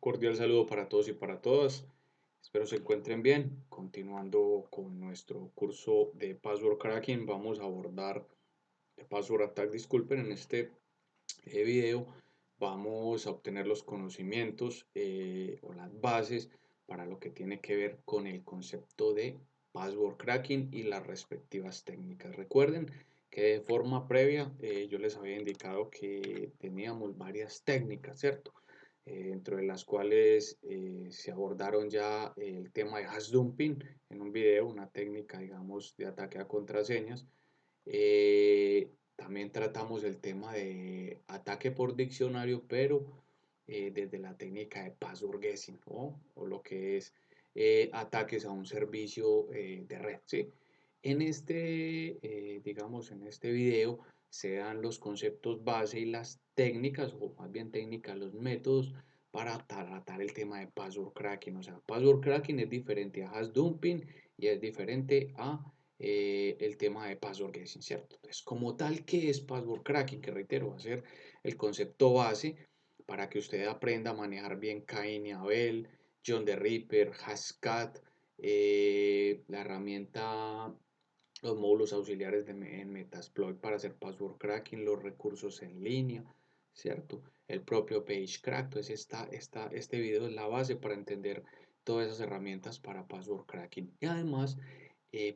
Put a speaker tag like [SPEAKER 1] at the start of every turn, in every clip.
[SPEAKER 1] Cordial saludo para todos y para todas. Espero se encuentren bien. Continuando con nuestro curso de Password Cracking, vamos a abordar el Password Attack. Disculpen, en este video vamos a obtener los conocimientos o las bases para lo que tiene que ver con el concepto de Password Cracking y las respectivas técnicas. Recuerden que de forma previa yo les había indicado que teníamos varias técnicas, ¿cierto? Dentro de las cuales se abordaron ya el tema de hash dumping en un video, una técnica, digamos, de ataque a contraseñas. También tratamos el tema de ataque por diccionario, pero desde la técnica de password guessing, ¿no? O lo que es ataques a un servicio de red, ¿sí? En este, digamos, en este video se dan los conceptos base y las técnicas, o más bien técnicas, los métodos para tratar el tema de password cracking. O sea, password cracking es diferente a hash dumping y es diferente a el tema de password guessing, ¿cierto? Entonces, como tal, ¿qué es password cracking? Que reitero, va a ser el concepto base para que usted aprenda a manejar bien Cain y Abel, John the Ripper, Hashcat, la herramienta, los módulos auxiliares en Metasploit para hacer password cracking, los recursos en línea, ¿cierto? El propio PageCrack. Entonces, este video es la base para entender todas esas herramientas para password cracking. Y además,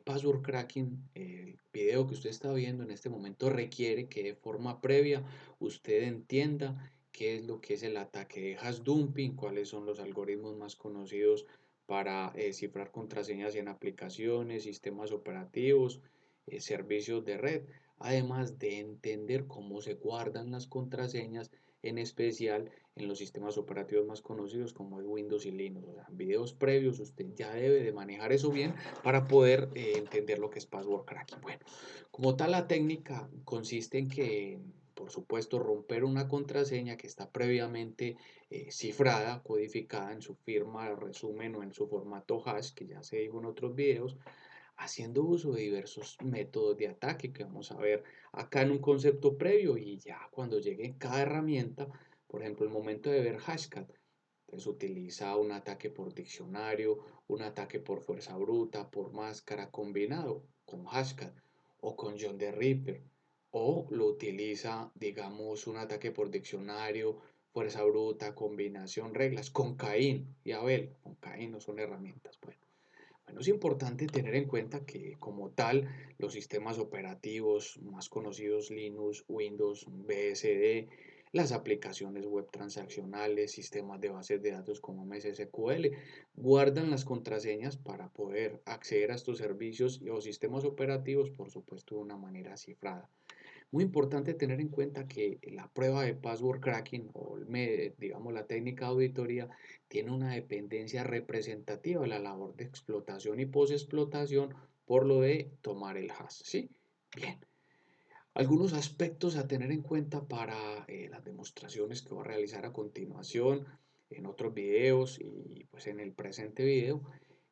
[SPEAKER 1] password cracking, el video que usted está viendo en este momento requiere que de forma previa usted entienda qué es lo que es el ataque de hash dumping, cuáles son los algoritmos más conocidos para cifrar contraseñas en aplicaciones, sistemas operativos, servicios de red, además de entender cómo se guardan las contraseñas, en especial en los sistemas operativos más conocidos como es Windows y Linux. O sea, en videos previos usted ya debe de manejar eso bien para poder entender lo que es password cracking. Bueno, como tal, la técnica consiste en que, por supuesto, romper una contraseña que está previamente cifrada, codificada en su firma, resumen o en su formato hash, que ya se dijo en otros videos, haciendo uso de diversos métodos de ataque que vamos a ver acá en un concepto previo, y ya cuando llegue cada herramienta, por ejemplo, el momento de ver Hashcat. Entonces utiliza un ataque por diccionario, un ataque por fuerza bruta, por máscara combinado con Hashcat o con John the Ripper. O lo utiliza, digamos, un ataque por diccionario, fuerza bruta, combinación, reglas, con Caín y Abel. Con Caín no son herramientas. Bueno, es importante tener en cuenta que como tal los sistemas operativos más conocidos, Linux, Windows, BSD, las aplicaciones web transaccionales, sistemas de bases de datos como MS SQL, guardan las contraseñas para poder acceder a estos servicios o sistemas operativos, por supuesto, de una manera cifrada. Muy importante tener en cuenta que la prueba de password cracking o digamos la técnica de auditoría tiene una dependencia representativa de la labor de explotación y posexplotación por lo de tomar el hash, ¿sí? Bien. Algunos aspectos a tener en cuenta para las demostraciones que voy a realizar a continuación en otros videos y pues en el presente video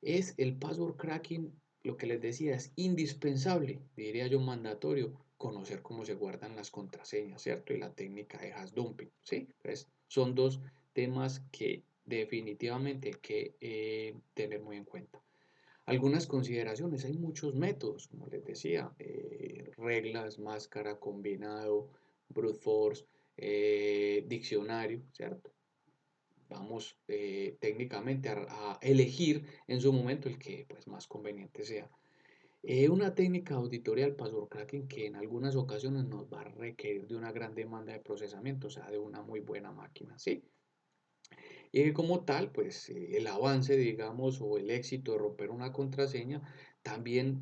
[SPEAKER 1] es el password cracking. Lo que les decía es indispensable, diría yo mandatorio, conocer cómo se guardan las contraseñas, ¿cierto? Y la técnica de hash dumping, ¿sí? Pues son dos temas que definitivamente hay que tener muy en cuenta. Algunas consideraciones, hay muchos métodos, como les decía, reglas, máscara, combinado, brute force, diccionario, ¿cierto? Vamos técnicamente a elegir en su momento el que pues, más conveniente sea. Una técnica auditorial password cracking que en algunas ocasiones nos va a requerir de una gran demanda de procesamiento, o sea, de una muy buena máquina, ¿sí? Y como tal, pues el avance, digamos, o el éxito de romper una contraseña también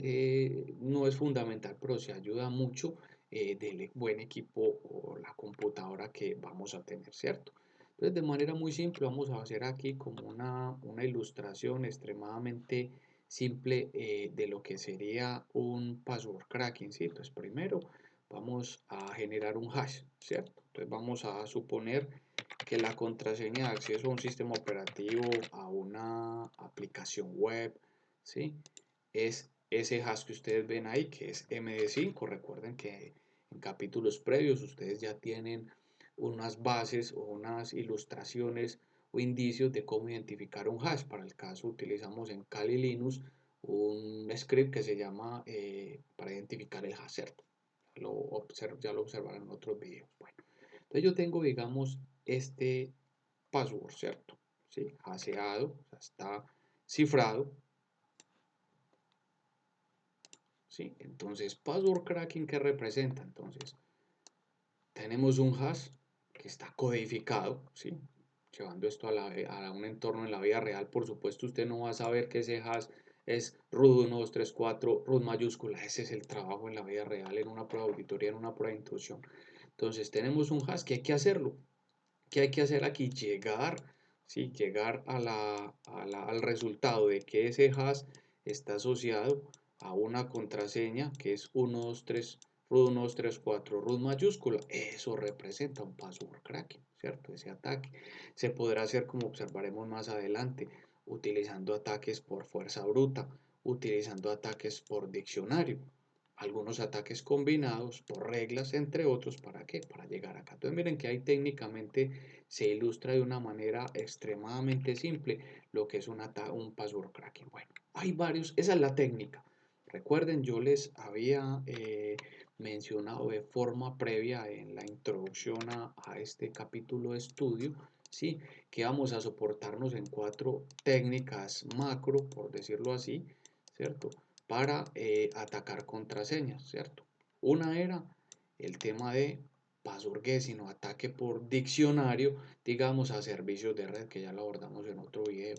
[SPEAKER 1] no es fundamental, pero se ayuda mucho del buen equipo o la computadora que vamos a tener, ¿cierto? Entonces, de manera muy simple, vamos a hacer aquí como una ilustración extremadamente simple de lo que sería un password cracking, ¿sí? Entonces, primero vamos a generar un hash, ¿cierto? Entonces, vamos a suponer que la contraseña de acceso a un sistema operativo, a una aplicación web, ¿sí? Es ese hash que ustedes ven ahí, que es MD5. Recuerden que en capítulos previos ustedes ya tienen unas bases o unas ilustraciones o indicios de cómo identificar un hash. Para el caso utilizamos en Kali Linux un script que se llama para identificar el hash, ¿cierto? Ya lo observarán en otros videos. Bueno, entonces yo tengo, digamos, este password, ¿cierto? ¿Sí? Hasheado, o sea, está cifrado. ¿Sí? Entonces, password cracking, ¿qué representa? Entonces, tenemos un hash que está codificado, ¿sí? Llevando esto a un entorno en la vida real. Por supuesto, usted no va a saber que ese hash es root 1, 2, 3, 4, root mayúscula. Ese es el trabajo en la vida real, en una prueba de auditoría, en una prueba de intrusión. Entonces, tenemos un hash que hay que hacerlo. ¿Qué hay que hacer aquí? Llegar, ¿sí? Llegar al resultado de que ese hash está asociado a una contraseña que es 1, 2, 3, root 1, 2, 3, 4, root mayúscula. Eso representa un password cracking, ¿cierto? Ese ataque se podrá hacer, como observaremos más adelante, utilizando ataques por fuerza bruta, utilizando ataques por diccionario, algunos ataques combinados por reglas, entre otros. ¿Para qué? Para llegar acá. Entonces miren que ahí técnicamente se ilustra de una manera extremadamente simple lo que es un password cracking. Bueno, hay varios, esa es la técnica. Recuerden, yo les había mencionado de forma previa en la introducción a este capítulo de estudio, ¿sí? Que vamos a soportarnos en 4 técnicas macro, por decirlo así, ¿cierto? Para atacar contraseñas, ¿cierto? Una era el tema de password guessing o ataque por diccionario, digamos, a servicios de red, que ya lo abordamos en otro video.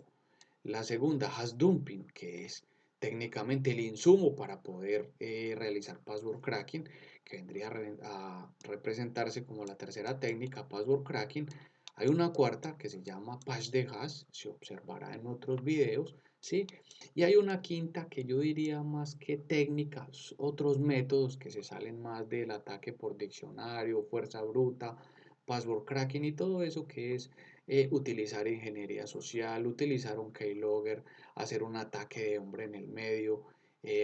[SPEAKER 1] La segunda, hash dumping, que es técnicamente el insumo para poder realizar password cracking, que vendría a representarse como la tercera técnica, password cracking. Hay una cuarta que se llama patch de hash, se observará en otros videos, ¿sí? Y hay una quinta que yo diría más que técnicas, otros métodos que se salen más del ataque por diccionario, fuerza bruta, password cracking y todo eso, que es utilizar ingeniería social, utilizar un keylogger, hacer un ataque de hombre en el medio,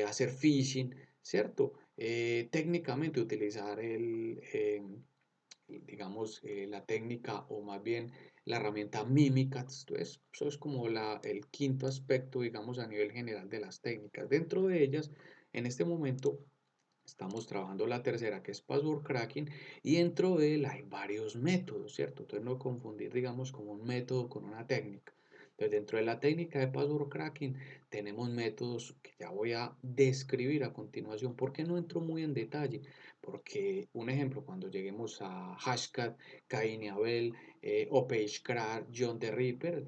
[SPEAKER 1] hacer phishing, ¿cierto? Técnicamente utilizar digamos, la técnica o más bien la herramienta Mimikatz. Entonces, eso es como el quinto aspecto, digamos, a nivel general de las técnicas. Dentro de ellas, en este momento, estamos trabajando la tercera, que es password cracking, y dentro de él hay varios métodos, ¿cierto? Entonces, no confundir, digamos, como un método con una técnica. Entonces, dentro de la técnica de password cracking, tenemos métodos que ya voy a describir a continuación. ¿Por qué no entro muy en detalle? Porque, un ejemplo, cuando lleguemos a Hashcat, Cain y Abel, o PageCrack, John the Ripper,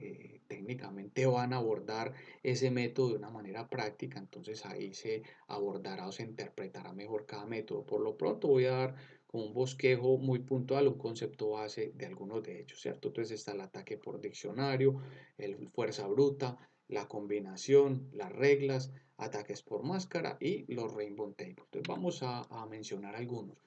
[SPEAKER 1] técnicamente van a abordar ese método de una manera práctica. Entonces, ahí se abordará o se interpretará mejor cada método. Por lo pronto voy a dar como un bosquejo muy puntual, un concepto base de algunos de ellos, ¿cierto? Entonces está el ataque por diccionario, el fuerza bruta, la combinación, las reglas, ataques por máscara y los rainbow tables. Entonces vamos a mencionar algunos.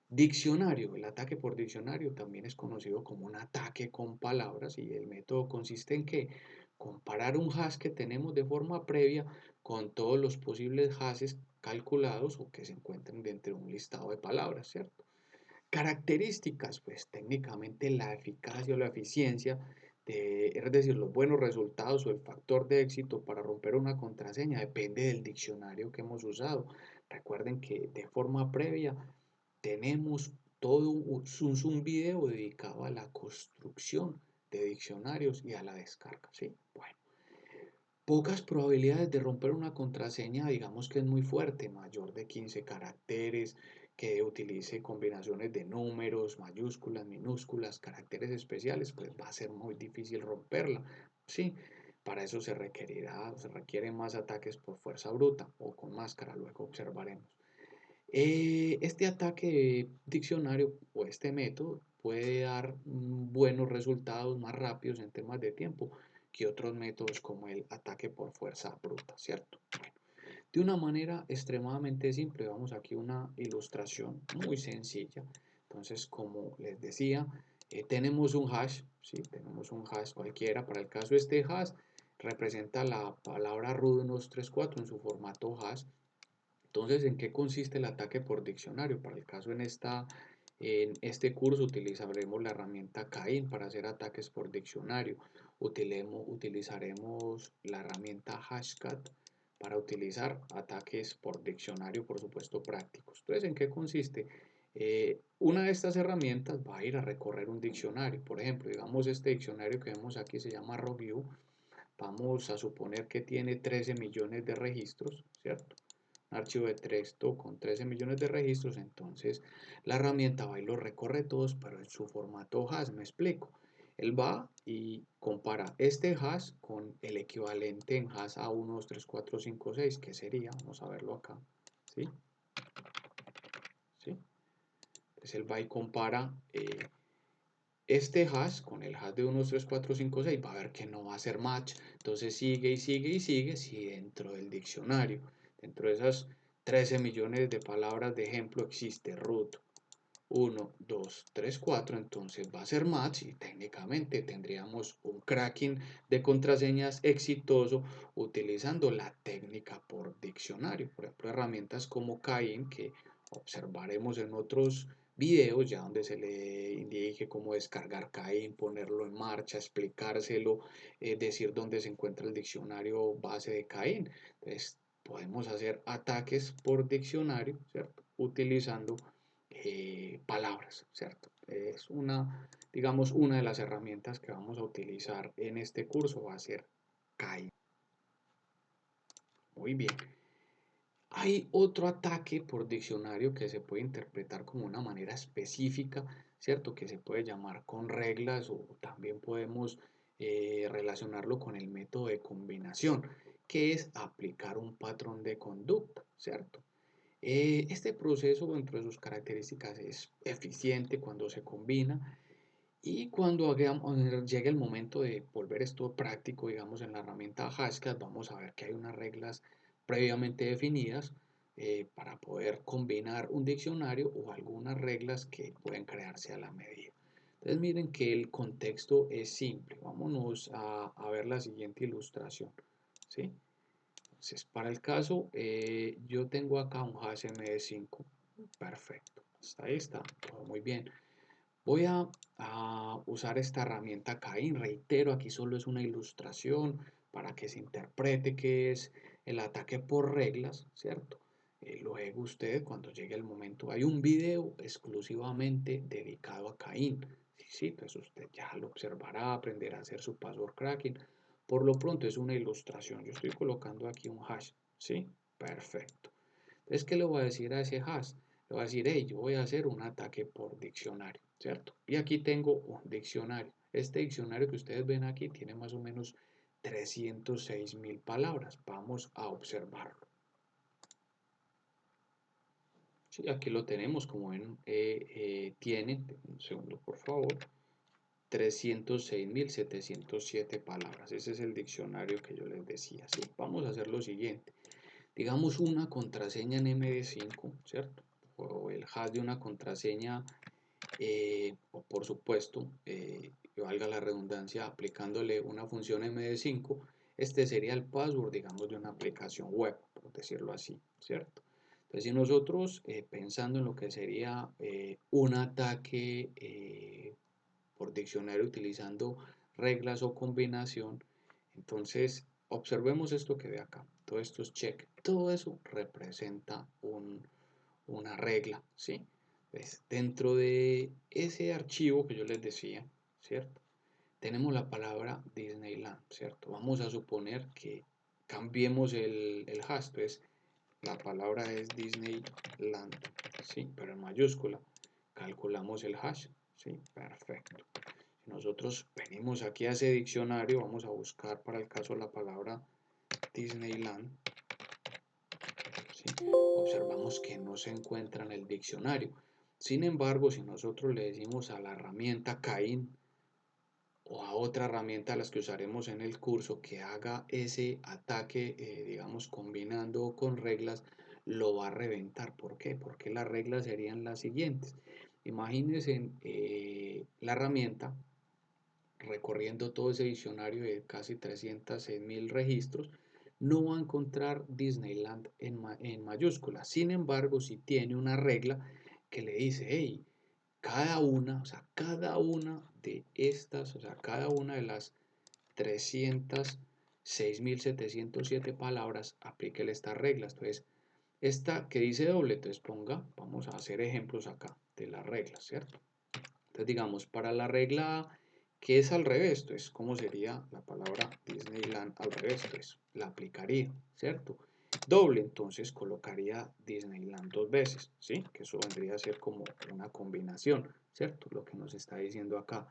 [SPEAKER 1] Diccionario, el ataque por diccionario también es conocido como un ataque con palabras, y el método consiste en que comparar un hash que tenemos de forma previa con todos los posibles hashes calculados o que se encuentren dentro de un listado de palabras, ¿cierto? Características, pues técnicamente la eficacia o la eficiencia, es decir, los buenos resultados o el factor de éxito para romper una contraseña depende del diccionario que hemos usado. Recuerden que de forma previa tenemos todo un video dedicado a la construcción de diccionarios y a la descarga, ¿sí? Bueno, pocas probabilidades de romper una contraseña, digamos que es muy fuerte, mayor de 15 caracteres, que utilice combinaciones de números, mayúsculas, minúsculas, caracteres especiales, pues va a ser muy difícil romperla, ¿sí? Para eso se requieren más ataques por fuerza bruta o con máscara, luego observaremos. Este ataque diccionario o este método puede dar buenos resultados más rápidos en temas de tiempo que otros métodos como el ataque por fuerza bruta, ¿cierto? Bueno, de una manera extremadamente simple, vamos aquí a una ilustración muy sencilla. Entonces, como les decía, tenemos un hash, ¿sí? Tenemos un hash cualquiera. Para el caso de este hash, representa la palabra root 1234 en su formato hash. Entonces, ¿en qué consiste el ataque por diccionario? Para el caso en esta En este curso utilizaremos la herramienta Cain para hacer ataques por diccionario. Utilizaremos la herramienta Hashcat para utilizar ataques por diccionario, por supuesto, prácticos. Entonces, ¿en qué consiste? Una de estas herramientas va a ir a recorrer un diccionario. Por ejemplo, digamos este diccionario que vemos aquí se llama Review. Vamos a suponer que tiene 13 millones de registros, ¿cierto? Un archivo de texto con 13 millones de registros, entonces la herramienta va y los recorre todos, pero en su formato hash, me explico. Él va y compara este hash con el equivalente en hash a 1, 2, 3, 4, 5, 6, que sería, vamos a verlo acá, ¿sí? ¿Sí? Entonces él va y compara este hash con el hash de 1, 2, 3, 4, 5, 6, va a ver que no va a ser match, entonces sigue y sigue y sigue, si dentro del diccionario, dentro de esas 13 millones de palabras de ejemplo existe root 1, 2, 3, 4, entonces va a ser match y técnicamente tendríamos un cracking de contraseñas exitoso utilizando la técnica por diccionario, por ejemplo herramientas como Cain que observaremos en otros videos ya donde se le indique cómo descargar Cain, ponerlo en marcha, explicárselo, decir dónde se encuentra el diccionario base de Cain. Entonces podemos hacer ataques por diccionario, ¿cierto? Utilizando palabras, ¿cierto? Es una, digamos, una de las herramientas que vamos a utilizar en este curso va a ser Cain. Muy bien. Hay otro ataque por diccionario que se puede interpretar como una manera específica, ¿cierto? Que se puede llamar con reglas o también podemos relacionarlo con el método de combinación, que es aplicar un patrón de conducta, ¿cierto? Este proceso dentro de sus características es eficiente cuando se combina y cuando llegue el momento de volver esto práctico, digamos en la herramienta Hashcat, vamos a ver que hay unas reglas previamente definidas para poder combinar un diccionario o algunas reglas que pueden crearse a la medida. Entonces miren que el contexto es simple. Vámonos a ver la siguiente ilustración. ¿Sí? Entonces, para el caso, yo tengo acá un HTML5. Perfecto. Hasta ahí está. Todo muy bien. Voy a usar esta herramienta Cain. Reitero, aquí solo es una ilustración para que se interprete qué es el ataque por reglas, ¿cierto? Luego usted, cuando llegue el momento, hay un video exclusivamente dedicado a Cain. Sí, sí, entonces usted ya lo observará, aprenderá a hacer su password cracking. Por lo pronto es una ilustración. Yo estoy colocando aquí un hash, ¿sí? Perfecto. Entonces, ¿qué le voy a decir a ese hash? Le voy a decir, hey, yo voy a hacer un ataque por diccionario, ¿cierto? Y aquí tengo un diccionario. Este diccionario que ustedes ven aquí tiene más o menos 306.000 palabras. Vamos a observarlo. Sí, aquí lo tenemos, como ven, tiene, un segundo por favor, 306.707 palabras. Ese es el diccionario que yo les decía. Sí, vamos a hacer lo siguiente. Digamos una contraseña en MD5, ¿cierto? O el hash de una contraseña, o por supuesto, que valga la redundancia, aplicándole una función MD5, este sería el password, digamos, de una aplicación web, por decirlo así, ¿cierto? Entonces, si nosotros, pensando en lo que sería un ataque por diccionario utilizando reglas o combinación, entonces observemos esto que ve acá, todo esto es check, todo eso representa una regla, ¿sí? Pues dentro de ese archivo que yo les decía, ¿cierto? Tenemos la palabra Disneyland, ¿cierto? Vamos a suponer que cambiemos el hash, entonces la palabra es Disneyland, ¿sí? Pero en mayúscula. Calculamos el hash, ¿sí? Perfecto. Si nosotros venimos aquí a ese diccionario, vamos a buscar para el caso la palabra Disneyland, ¿sí? Observamos que no se encuentra en el diccionario. Sin embargo, si nosotros le decimos a la herramienta Cain o a otra herramienta, las que usaremos en el curso, que haga ese ataque, digamos, combinando con reglas, lo va a reventar. ¿Por qué? Porque las reglas serían las siguientes. Imagínense la herramienta recorriendo todo ese diccionario de casi 306.000 registros, no va a encontrar Disneyland en mayúsculas. Sin embargo, si tiene una regla que le dice, hey, cada una de estas, o sea, cada una de las 306.707 palabras, aplíquele estas reglas. Entonces, esta que dice doble, entonces vamos a hacer ejemplos acá de las reglas, ¿cierto? Entonces, digamos, para la regla que es al revés, entonces, ¿cómo sería la palabra Disneyland al revés? Entonces, la aplicaría, ¿cierto? Doble, entonces colocaría Disneyland dos veces, ¿sí? Que eso vendría a ser como una combinación, ¿cierto? Lo que nos está diciendo acá.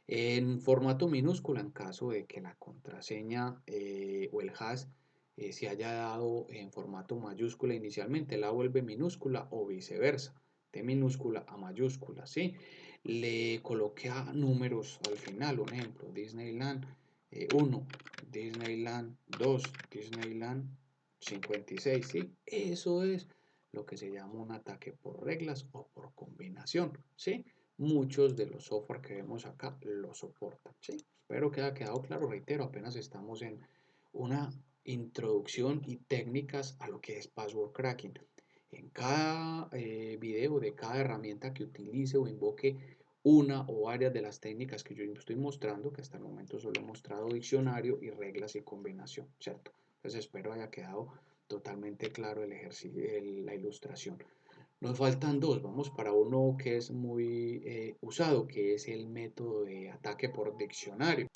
[SPEAKER 1] En formato minúscula, en caso de que la contraseña o el hash se haya dado en formato mayúscula inicialmente, la vuelve minúscula o viceversa, de minúscula a mayúscula, ¿sí? Le coloqué a números al final, un ejemplo, Disneyland 1, Disneyland 2, Disneyland 56, ¿sí? Eso es lo que se llama un ataque por reglas o por combinación, ¿sí? Muchos de los software que vemos acá lo soportan, ¿sí? Espero que haya quedado claro, reitero, apenas estamos en una introducción y técnicas a lo que es password cracking. En cada video de cada herramienta que utilice o invoque una o varias de las técnicas que yo estoy mostrando, que hasta el momento solo he mostrado diccionario y reglas y combinación, ¿cierto? Entonces espero haya quedado totalmente claro el ejercicio, la ilustración. Nos faltan dos, vamos para uno que es muy usado, que es el método de ataque por diccionario.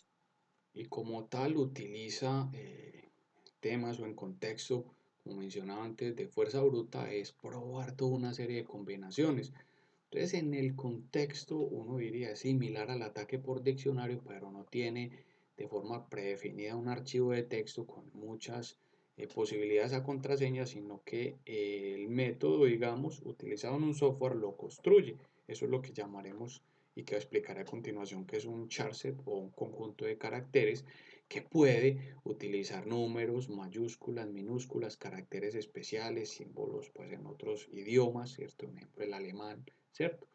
[SPEAKER 1] Y como tal utiliza temas o en contexto, como mencionaba antes, de fuerza bruta, es probar toda una serie de combinaciones. Entonces, en el contexto, uno diría similar al ataque por diccionario, pero no tiene de forma predefinida un archivo de texto con muchas posibilidades a contraseña, sino que el método, digamos, utilizado en un software lo construye. Eso es lo que llamaremos y que explicaré a continuación, que es un charset o un conjunto de caracteres que puede utilizar números, mayúsculas, minúsculas, caracteres especiales, símbolos pues en otros idiomas, ¿cierto? Por ejemplo, el alemán, ¿cierto?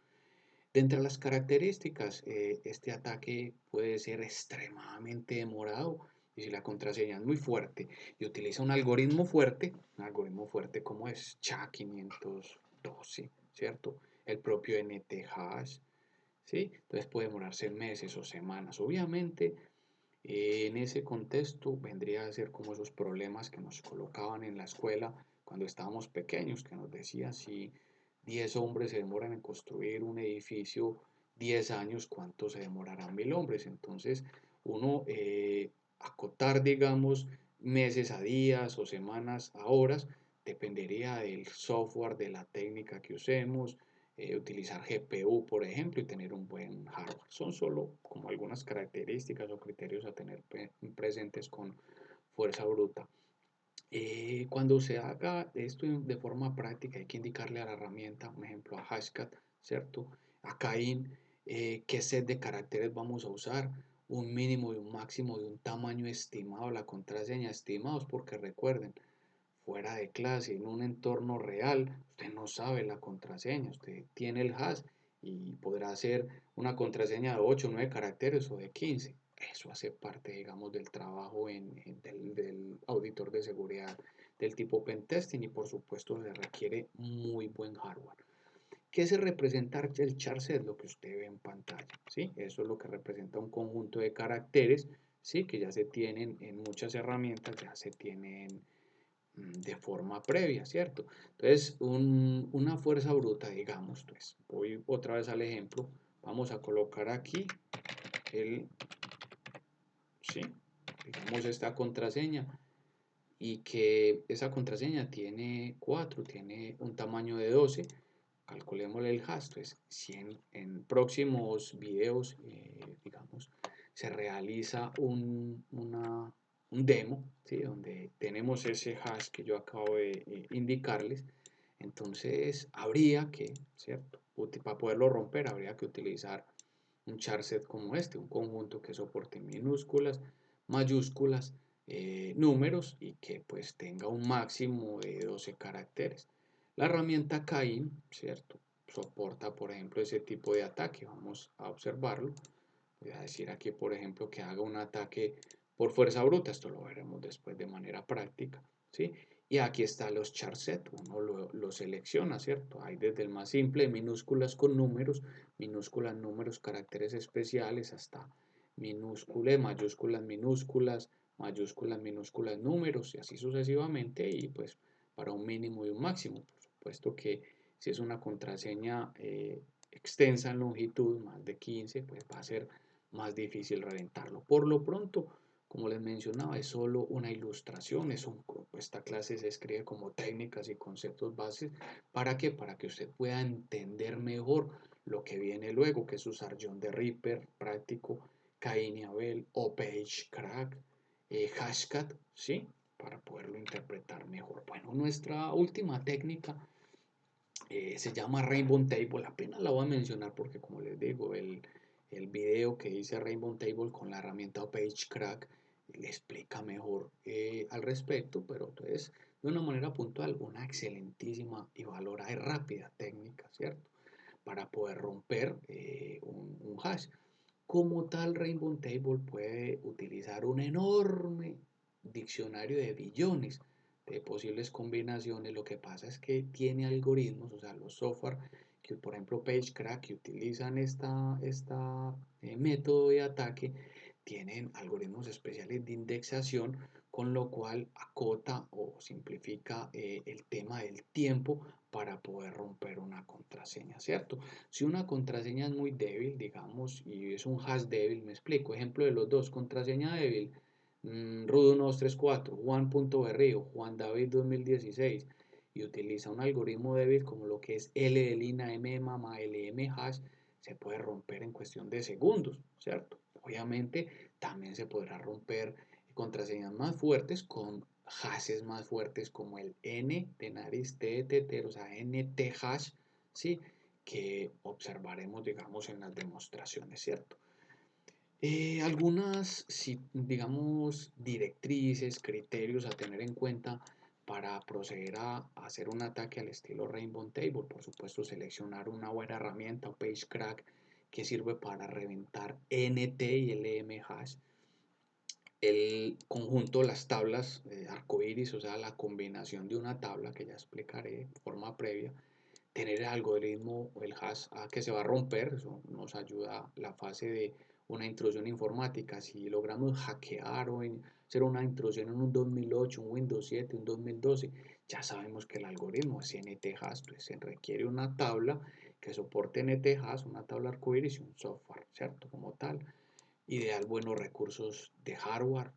[SPEAKER 1] De entre las características, este ataque puede ser extremadamente demorado y si la contraseña es muy fuerte y utiliza un algoritmo fuerte como es SHA-512, ¿cierto? El propio NTHash, ¿sí? Entonces puede demorarse meses o semanas. Obviamente, en ese contexto vendría a ser como esos problemas que nos colocaban en la escuela cuando estábamos pequeños, que nos decían si 10 hombres se demoran en construir un edificio 10 años, ¿cuánto se demorarán 1000 hombres? Entonces, uno acotar, digamos, meses a días o semanas a horas, dependería del software, de la técnica que usemos, utilizar GPU, por ejemplo, y tener un buen hardware. Son solo como algunas características o criterios a tener presentes con fuerza bruta. Cuando se haga esto de forma práctica, hay que indicarle a la herramienta, un ejemplo, a Hashcat, ¿cierto? A Cain, qué set de caracteres vamos a usar, un mínimo y un máximo de un tamaño estimado, la contraseña estimados, porque recuerden, fuera de clase, en un entorno real, usted no sabe la contraseña, usted tiene el hash y podrá hacer una contraseña de 8 o 9 caracteres o de 15. Eso hace parte, digamos, del trabajo del auditor de seguridad del tipo pentesting y por supuesto se requiere muy buen hardware. ¿Qué se representa el charset? Lo que usted ve en pantalla, ¿sí? Eso es lo que representa un conjunto de caracteres, ¿sí? Que ya se tienen en muchas herramientas, ya se tienen de forma previa, ¿cierto? Entonces, una fuerza bruta, digamos, pues, voy otra vez al ejemplo, vamos a colocar aquí el, sí, digamos esta contraseña y que esa contraseña tiene 4, tiene un tamaño de 12, calculémosle el hash, pues si en próximos videos, digamos, se realiza un demo, ¿sí? Donde tenemos ese hash que yo acabo de indicarles, entonces habría que, ¿cierto? Para poderlo romper habría que utilizar un charset como este, un conjunto que soporte minúsculas, mayúsculas, números y que pues tenga un máximo de 12 caracteres. La herramienta Cain, ¿cierto? Soporta, por ejemplo, ese tipo de ataque. Vamos a observarlo. Voy a decir aquí, por ejemplo, que haga un ataque por fuerza bruta. Esto lo veremos después de manera práctica, ¿sí? Y aquí está los charset, uno lo selecciona, ¿cierto? Hay desde el más simple, minúsculas con números, minúsculas, números, caracteres especiales, hasta minúsculas, mayúsculas, minúsculas, números, y así sucesivamente, y pues para un mínimo y un máximo. Por supuesto que si es una contraseña extensa en longitud, más de 15, pues va a ser más difícil reventarlo. Por lo pronto, como les mencionaba, es solo una ilustración, esta clase se escribe como técnicas y conceptos bases. ¿Para qué? Para que usted pueda entender mejor lo que viene luego, que es usar John the Ripper práctico, Cain y Abel o PageCrack, Hashcat, ¿sí? Para poderlo interpretar mejor. Bueno, nuestra última técnica se llama Rainbow Table. Apenas la voy a mencionar porque, como les digo, el video que hice Rainbow Table con la herramienta PageCrack le explica mejor al respecto, pero entonces de una manera puntual, una excelentísima y valorada y rápida técnica, ¿cierto? Para poder romper un hash. Como tal, Rainbow Table puede utilizar un enorme diccionario de billones de posibles combinaciones. Lo que pasa es que tiene algoritmos, o sea, los software que, por ejemplo, PageCrack, que utilizan esta método de ataque, tienen algoritmos especiales de indexación, con lo cual acota o simplifica el tema del tiempo para poder romper una contraseña, ¿cierto? Si una contraseña es muy débil, digamos, y es un hash débil, me explico, ejemplo de los dos, contraseña débil, Rudo1234, Juan.berrío, Juan David 2016, y utiliza un algoritmo débil como lo que es L de lina, M de mamá, LM hash, se puede romper en cuestión de segundos, ¿cierto? Obviamente también se podrá romper contraseñas más fuertes con hashes más fuertes como el N de nariz, T de tetero, o sea, NT hash, ¿sí? Que observaremos, digamos, en las demostraciones, ¿cierto? Algunas, digamos, directrices, criterios a tener en cuenta para proceder a hacer un ataque al estilo Rainbow Table. Por supuesto, seleccionar una buena herramienta o PageCrack que sirve para reventar NT y LM hash. El conjunto, las tablas arcoíris, o sea, la combinación de una tabla que ya explicaré de forma previa, tener el algoritmo o el hash que se va a romper, eso nos ayuda a la fase de una intrusión informática. Si logramos hackear o hacer una intrusión en un 2008, un Windows 7, un 2012, ya sabemos que el algoritmo es NT-hash, pues se requiere una tabla que soporte NT-hash, una tabla arcoíris y un software, ¿cierto? Como tal, ideal buenos recursos de hardware.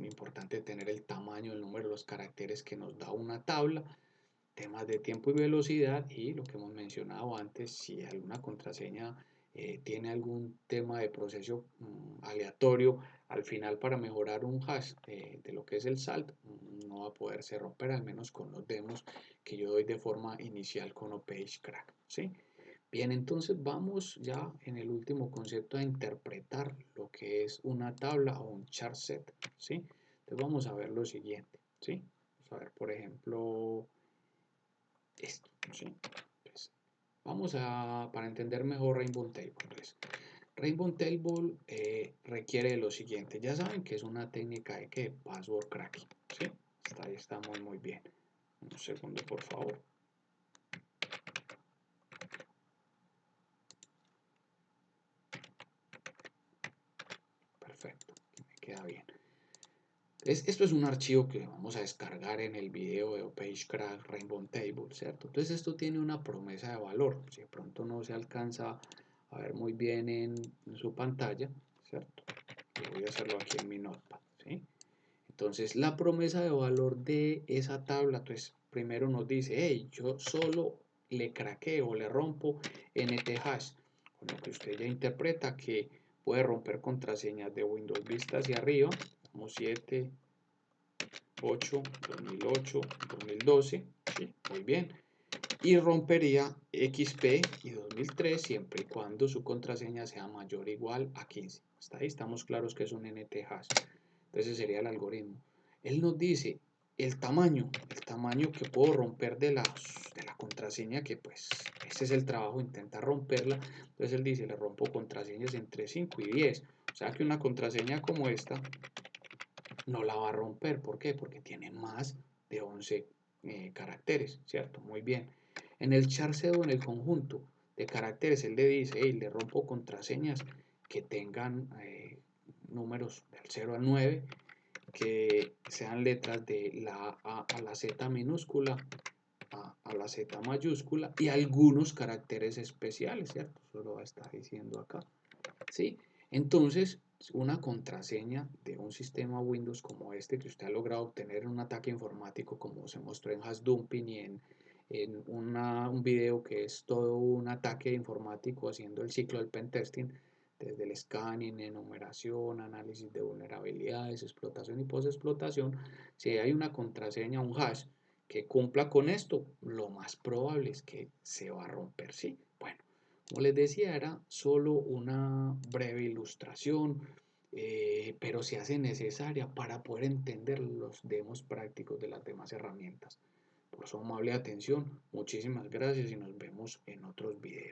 [SPEAKER 1] Importante tener el tamaño, el número de los caracteres que nos da una tabla, temas de tiempo y velocidad, y lo que hemos mencionado antes, si alguna contraseña tiene algún tema de proceso aleatorio al final para mejorar un hash de lo que es el salt, no va a poderse romper, al menos con los demos que yo doy de forma inicial con PageCrack, ¿sí? Bien, entonces vamos ya en el último concepto a interpretar lo que es una tabla o un chart set, ¿sí? Entonces vamos a ver lo siguiente, ¿sí? Vamos a ver, por ejemplo, esto, ¿sí? Entonces, para entender mejor Rainbow Table. Entonces, Rainbow Table requiere de lo siguiente. Ya saben que es una técnica de que password cracking, ¿sí? Hasta ahí estamos muy bien. Un segundo, por favor. Perfecto, me queda bien. Esto es un archivo que vamos a descargar en el video de PageCrack Rainbow Table, ¿cierto? Entonces esto tiene una promesa de valor. Si de pronto no se alcanza a ver muy bien en su pantalla, ¿cierto? Yo voy a hacerlo aquí en mi notepad, ¿sí? Entonces la promesa de valor de esa tabla, entonces primero nos dice, hey, yo solo le craqueo o le rompo NT-hash, con lo que usted ya interpreta que puede romper contraseñas de Windows Vista hacia arriba, como 7, 8, 2008, 2012, ¿sí? Muy bien. Y rompería XP y 2003 siempre y cuando su contraseña sea mayor o igual a 15. Hasta ahí estamos claros que es un NT-hash. Entonces sería el algoritmo. Él nos dice el tamaño que puedo romper de la contraseña, que pues ese es el trabajo, intentar romperla. Entonces él dice, le rompo contraseñas entre 5 y 10. O sea que una contraseña como esta no la va a romper. ¿Por qué? Porque tiene más de 11 caracteres, ¿cierto? Muy bien. En el charceo, en el conjunto de caracteres, él le dice, hey, le rompo contraseñas que tengan números del 0 al 9, que sean letras de la A a la Z minúscula, a la Z mayúscula y algunos caracteres especiales, ¿cierto? Eso lo va a estar diciendo acá, ¿sí? Entonces, una contraseña de un sistema Windows como este que usted ha logrado obtener en un ataque informático, como se mostró en Hashdumping y en un video que es todo un ataque informático haciendo el ciclo del pentesting, desde el scanning, enumeración, análisis de vulnerabilidades, explotación y postexplotación. Si hay una contraseña, un hash que cumpla con esto, lo más probable es que se va a romper, ¿sí? Bueno, como les decía, era solo una breve ilustración, pero se hace necesaria para poder entender los demos prácticos de las demás herramientas. Por su amable atención, muchísimas gracias y nos vemos en otros videos.